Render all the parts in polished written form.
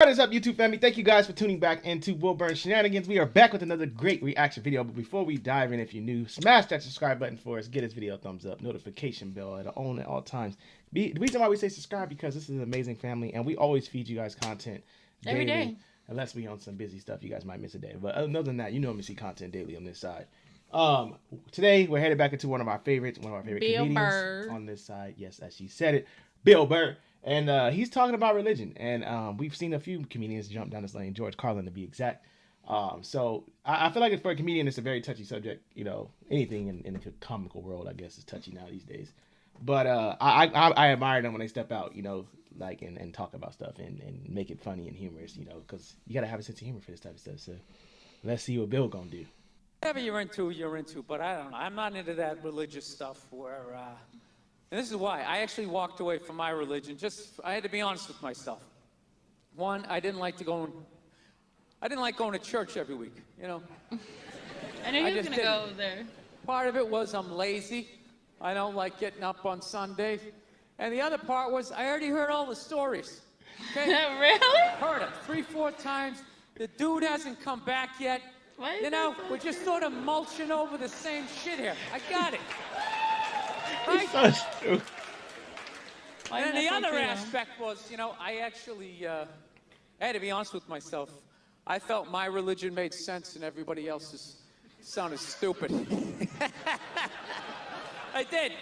What is up, YouTube family? Thank you guys for tuning back into Burr Shenanigans. We are back with another great reaction video. But before we dive in, if you're new, smash that subscribe button for us. Get this video a thumbs up, notification bell on at all times. The reason why we say subscribe because this is an amazing family, and we always feed you guys content every day. Unless we on some busy stuff, you guys might miss a day. But other than that, you know we see content daily on this side. Today we're headed back into one of our favorite comedians Burr. on this side. Yes, as she said it, Bill Burr. And he's talking about religion. And we've seen a few comedians jump down this lane, George Carlin to be exact. So I feel like for a comedian, it's a very touchy subject. You know, anything in the comical world, I guess, is touchy now these days. But I admire them when they step out, you know, like and talk about stuff and make it funny and humorous, you know, because you got to have a sense of humor for this type of stuff. So let's see what Bill gonna do. Whatever you're into, but I don't know. I'm not into that religious stuff where, and this is why. I actually walked away from my religion. I had to be honest with myself. One, I didn't like going to church every week, you know. I knew you were going to go there. Part of it was I'm lazy. I don't like getting up on Sundays. And the other part was I already heard all the stories. Okay? Really? Heard it 3-4 times. The dude hasn't come back yet. What? You know, we're just sort of mulching over the same shit here. I got it. Right? So stupid. And the other aspect was, you know, I actually, I had to be honest with myself. I felt my religion made sense and everybody else's sounded stupid. I did.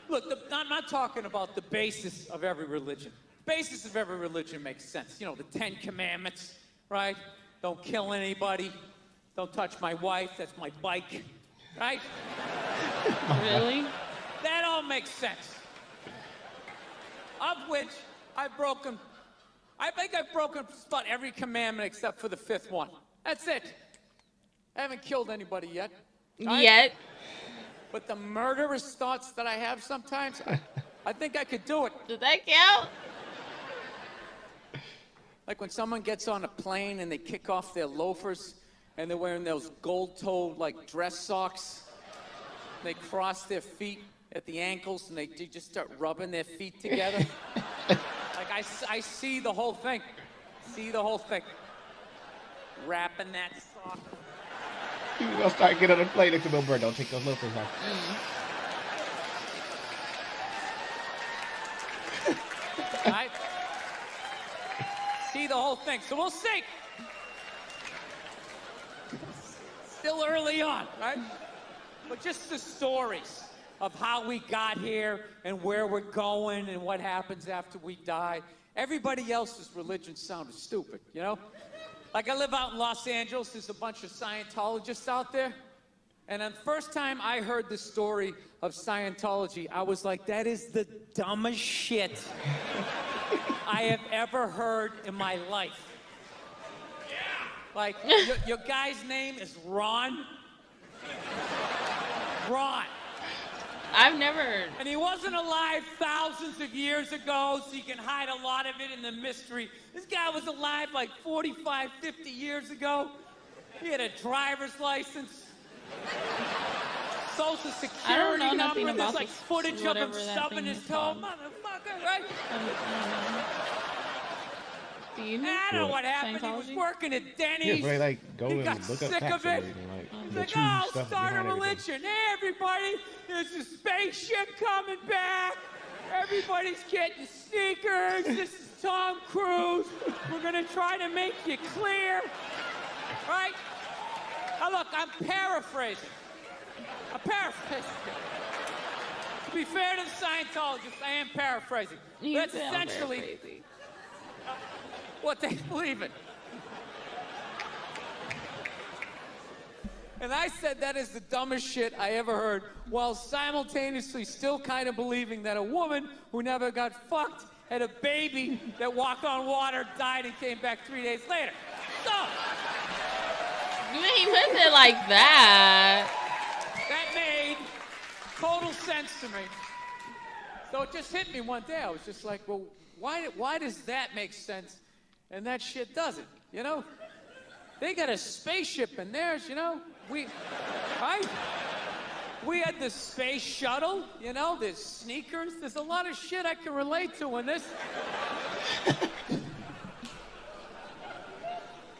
Look, I'm not talking about the basis of every religion. The basis of every religion makes sense. You know, the 10 Commandments, right? Don't kill anybody. Don't touch my wife. That's my bike. Right? Really? That all makes sense. Of which I think I've broken just about every commandment except for the 5th one. That's it. I haven't killed anybody yet. Right? Yet. But the murderous thoughts that I have sometimes, I think I could do it. Does that count? Like when someone gets on a plane and they kick off their loafers and they're wearing those gold-toed like dress socks. They cross their feet at the ankles and they just start rubbing their feet together. Like I see the whole thing. See the whole thing. Wrapping that sock. You're gonna start getting on the plane next to Bill Burr. Don't take those loafers off. Right? See the whole thing. So we'll see. Still early on, right? But just the stories of how we got here and where we're going and what happens after we die. Everybody else's religion sounded stupid, you know? Like I live out in Los Angeles, there's a bunch of Scientologists out there. And the first time I heard the story of Scientology, I was like, that is the dumbest shit I have ever heard in my life. Yeah. Like, your guy's name is Ron. Ron. I've never heard. And he wasn't alive thousands of years ago, so you can hide a lot of it in the mystery. This guy was alive like 45, 50 years ago. He had a driver's license, social security number. There's like footage of him stubbing his toe. Motherfucker, right? Do you know? I don't know what happened. He was working at Denny's. Yeah, like go and got look up sick facts of it. and He's like, oh, I'll start a religion. Hey, everybody, there's a spaceship coming back. Everybody's getting sneakers. This is Tom Cruise. We're going to try to make you clear. Right? Now, look, I'm paraphrasing. To be fair to the Scientologists, I am paraphrasing. That's essentially what they believe in. And I said that is the dumbest shit I ever heard, while simultaneously still kind of believing that a woman who never got fucked had a baby that walked on water, died, and came back 3 days later. So, You ain't meant it like that. that made total sense to me. So it just hit me one day. I was just like, well, why does that make sense and that shit doesn't, you know? They got a spaceship in theirs, you know? Right? We had the space shuttle, you know, there's sneakers. There's a lot of shit I can relate to in this.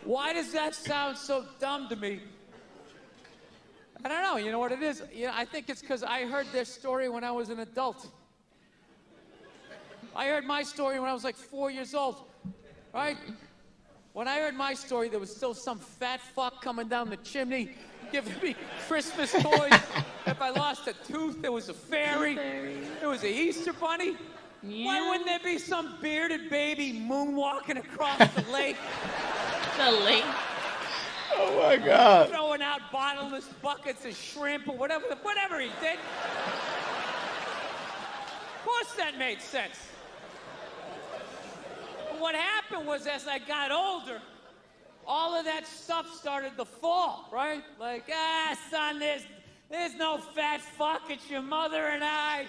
Why does that sound so dumb to me? I don't know. You know what it is? I think it's because I heard their story when I was an adult. I heard my story when I was like 4 years old, right? When I heard my story, there was still some fat fuck coming down the chimney giving me Christmas toys. If I lost a tooth, there was a fairy. There was a Easter bunny. Yeah. Why wouldn't there be some bearded baby moonwalking across the lake? The lake. Oh my God. Throwing out bottomless buckets of shrimp or whatever he did. Of course that made sense. But what happened was as I got older, all of that stuff started to fall, right? Like, son, there's no fat fuck, it's your mother and I.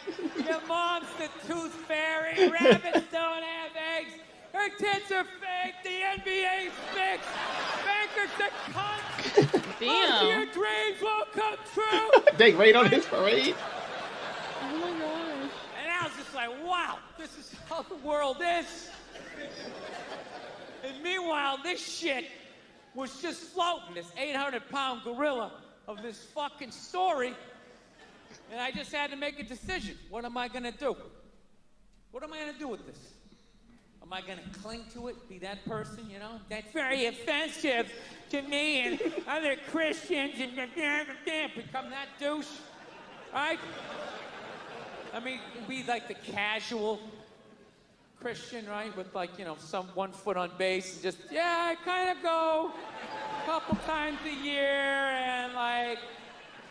Your mom's the tooth fairy, rabbits don't have eggs. Her tits are fake, the NBA's fixed. Bankers are cunts. Damn. Most of your dreams won't come true. They raid on his parade. Oh my gosh. And I was just like, wow, this is how the world is. And meanwhile, this shit was just floating, this 800-pound gorilla of this fucking story. And I just had to make a decision. What am I gonna do? What am I gonna do with this? Am I gonna cling to it, be that person, That's very offensive to me and other Christians and become that douche, right? I mean, be like the casual Christian, right? With like, some 1 foot on base and just, I kind of go a couple times a year and like,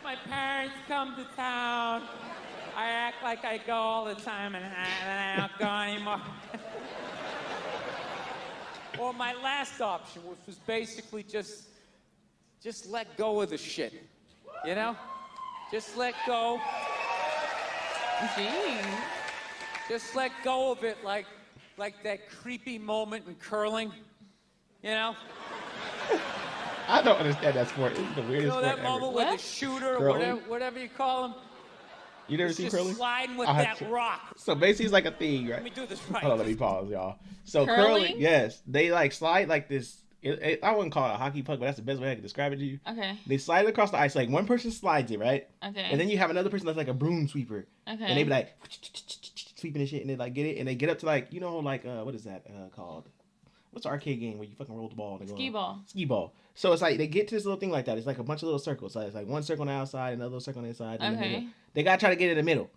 my parents come to town. I act like I go all the time and I don't go anymore. Or my last option, which was basically just let go of the shit, Just let go. Jeez. Just let go of it like that creepy moment in curling, I don't understand that sport. It's the weirdest sport that ever. moment with the shooter, Curling? whatever you call him. You never seen Just curling? sliding with I'll have that to- rock. So basically, it's like a thing, right? Let me do this right. Hold on, let me pause, y'all. So Curling? yes, they like slide like this. I wouldn't call it a hockey puck, but that's the best way I can describe it to you. Okay. They slide it across the ice. Like one person slides it, right? Okay. And then you have another person that's like a broom sweeper. Okay. And they be like sweeping and shit, and they like get it, and they get up to like what is that called? What's the arcade game where you fucking roll the ball? And go Skee ball. Skee ball. So it's like they get to this little thing like that. It's like a bunch of little circles. So it's like one circle on the outside, another little circle on the inside. And Okay. They gotta try to get it in the middle.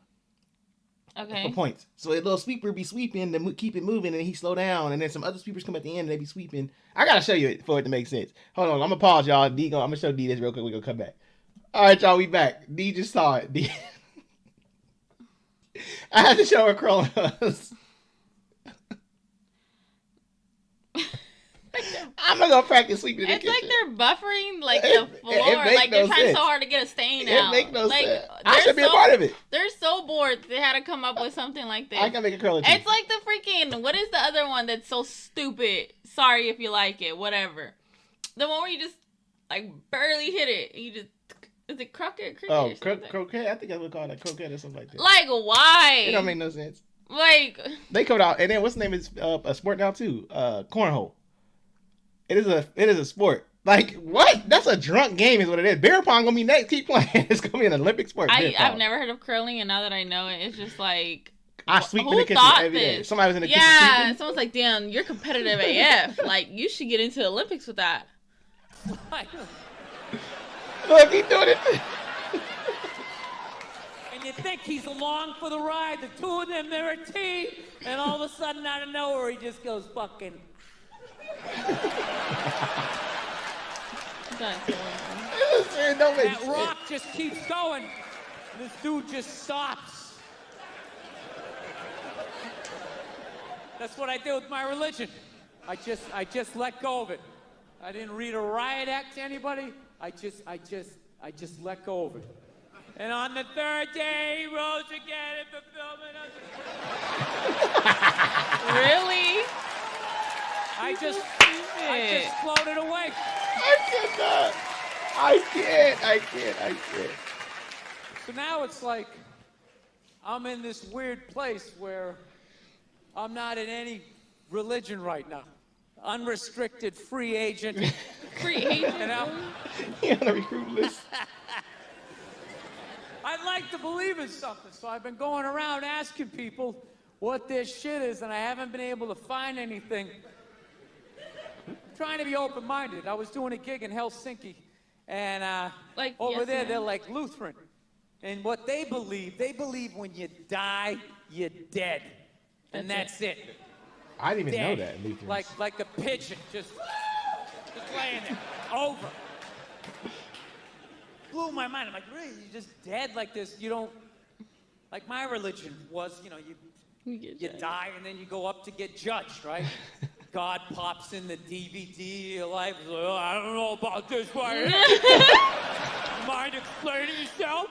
Okay. For points. So a little sweeper be sweeping to keep it moving, and he slow down, and then some other sweepers come at the end and they be sweeping. I gotta show you it for it to make sense. Hold on, I'm gonna pause, y'all. I'm gonna show D this real quick. We gonna come back. All right, y'all, we back. D just saw it. D. I had to show her crawling us. I'm gonna go practice sweeping in the It's kitchen. like they're buffering like It- the floor. it make Like they're no trying sense. so hard to get a stain It out. make no like, sense. I they're should be a so- part of it. They're so bored they had to come up with something like this. I can make a curling. It's like the freaking, what is the other one that's so stupid? Sorry if you like it, whatever. The one where you just like barely hit it. You just, is it croquet? Oh, or something? croquet. I think I would call it croquet or something like that. Like why? It don't make no sense. Like They come out, and then what's the name is a sport now too? Cornhole. It is a sport. Like what? That's a drunk game, is what it is. Beer pong gonna be next. Keep playing. It's gonna be an Olympic sport. Beer pong. I've never heard of curling, and now that I know it, it's just like I sweep in who the kitchen thought every day. this? Somebody was in the kitchen Yeah, sweeping. someone's like, damn, you're competitive AF. Like you should get into the Olympics with that. Look, he's doing it. And you think he's along for the ride. The two of them, they're a team. And all of a sudden, out of nowhere, he just goes fucking. That's It don't make That sense. rock just keeps going. This dude just stops. That's what I did with my religion. I just let go of it. I didn't read a riot act to anybody. I just let go of it. And on the third day, he rose again in fulfillment of the... Really? I just floated away. I cannot. I can't. So now it's like I'm in this weird place where I'm not in any religion right now. unrestricted free agent. Free agent. You know? He on the recruit list. I'd like to believe in something, so I've been going around asking people what their shit is, and I haven't been able to find anything. I'm trying to be open-minded. I was doing a gig in Helsinki, and over there, they're like Lutheran. And what they believe when you die, you're dead. And that's it. I didn't even Dead. know that, Lutherans. Like a pigeon, just laying there, over. Blew my mind. I'm like, really? You're just dead like this? You don't, like my religion was, you die and then you go up to get judged, right? God pops in the DVD, your life is like, oh, I don't know about this right here. Mind explaining yourself?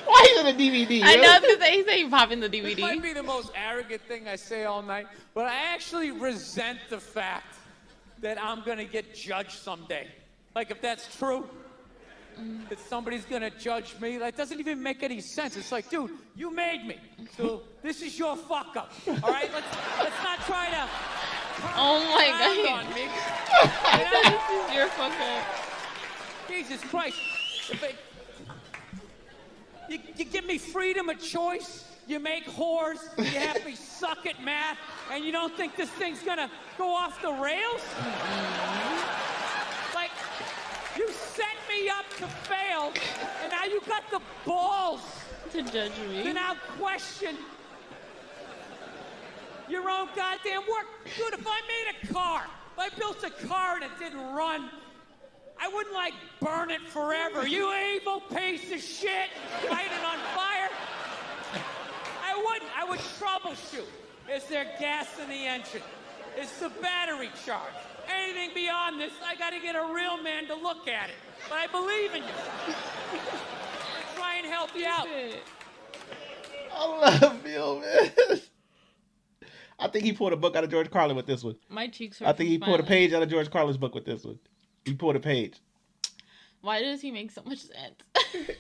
Why is it a DVD? I know, because they say you pop in the DVD. This might be the most arrogant thing I say all night, but I actually resent the fact that I'm going to get judged someday. Like, if that's true, that somebody's going to judge me, that doesn't even make any sense. It's like, dude, you made me, so this is your fuck up, all right? Let's not try to Oh my God. on me. This is your fuck up. Jesus Christ. You give me freedom of choice, you make whores, you have me suck at math, and you don't think this thing's gonna go off the rails? Like, you set me up to fail, and now you got the balls To judge me. to now question your own goddamn work. Dude, if I made a car, if I built a car and it didn't run, I wouldn't, burn it forever. You evil piece of shit. Light it on fire. I wouldn't. I would troubleshoot. Is there gas in the engine? Is the battery charged? Anything beyond this, I got to get a real man to look at it. But I believe in you. I try and help you out. I love Bill, man. I think he pulled a book out of George Carlin with this one. My cheeks hurt. I think he pulled a page out of George Carlin's book with this one. He pulled a page. Why does he make so much sense?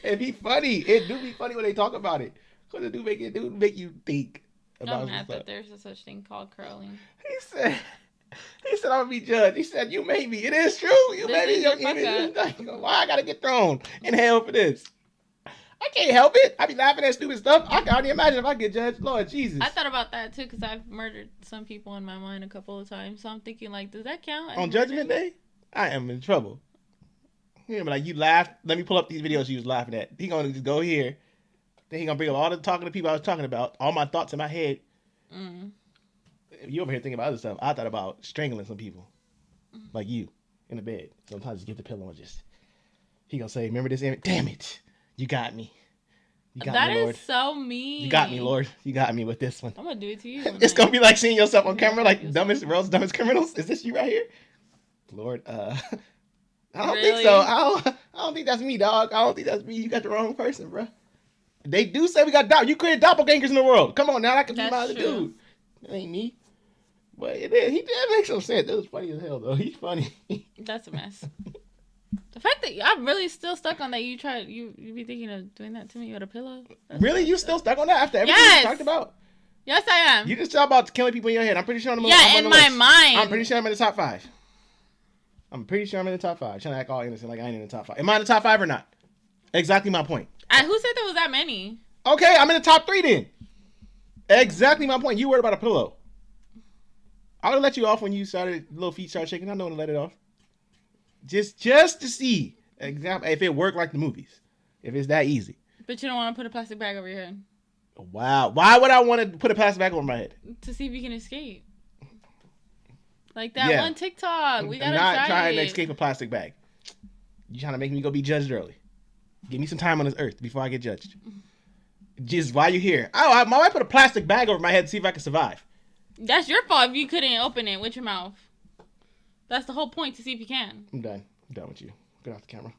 It'd be funny. It do be funny when they talk about it. Because it do make you think about I'm mad stuff. that there's a such thing called curling. He said I'm gonna be judged. He said, you made me. It is true. You This made is your me. fuck Why I gotta get thrown in hell for this? I can't help it. I be laughing at stupid stuff. I can only imagine if I get judged. Lord Jesus. I thought about that too because I've murdered some people in my mind a couple of times. So I'm thinking, does that count? as On murder? Judgment Day, I am in trouble. He gonna be like, you laughed. Let me pull up these videos you was laughing at. He gonna just go here. Then he gonna bring up all the talking to people I was talking about. All my thoughts in my head. You over here thinking about other stuff. I thought about strangling some people. Like you. In the bed. Sometimes just get the pillow and just. He gonna say, remember this? Damn it. You got me. You got That me, Lord. is so mean. You got me, Lord. You got me with this one. I'm gonna do it to you. It's gonna be like seeing yourself on camera, like world's dumbest criminals. Is this you right here, Lord? I don't think so. I don't think that's me, dog. I don't think that's me. You got the wrong person, bro. They do say we got you created doppelgangers in the world. Come on now, that could be my other dude. That ain't me. But it is. He did make some sense. That was funny as hell, though. He's funny. That's a mess. The fact that I'm really still stuck on that, you be thinking of doing that to me with a pillow. Really? You still stuck on that after everything we talked about? Yes, I am. You just talked about killing people in your head. I'm pretty sure I'm in my mind. I'm pretty sure I'm in the top 5. I'm pretty sure I'm in the top 5. Trying to act all innocent like I ain't in the top 5. Am I in the top 5 or not? Exactly my point. Who said there was that many? Okay, I'm in the top 3 then. Exactly my point. You worried about a pillow. I would have let you off when you little feet started shaking. I know when to let it off. Just to see example if it worked like the movies. If it's that easy. But you don't want to put a plastic bag over your head. Wow. Why would I want to put a plastic bag over my head? To see if you can escape. Like that one TikTok. We gotta not try trying it. to escape a plastic bag. You trying to make me go be judged early. Give me some time on this earth before I get judged. Just while you're here. My wife put a plastic bag over my head to see if I can survive. That's your fault if you couldn't open it with your mouth. That's the whole point, to see if you can. I'm done with you. Get off the camera.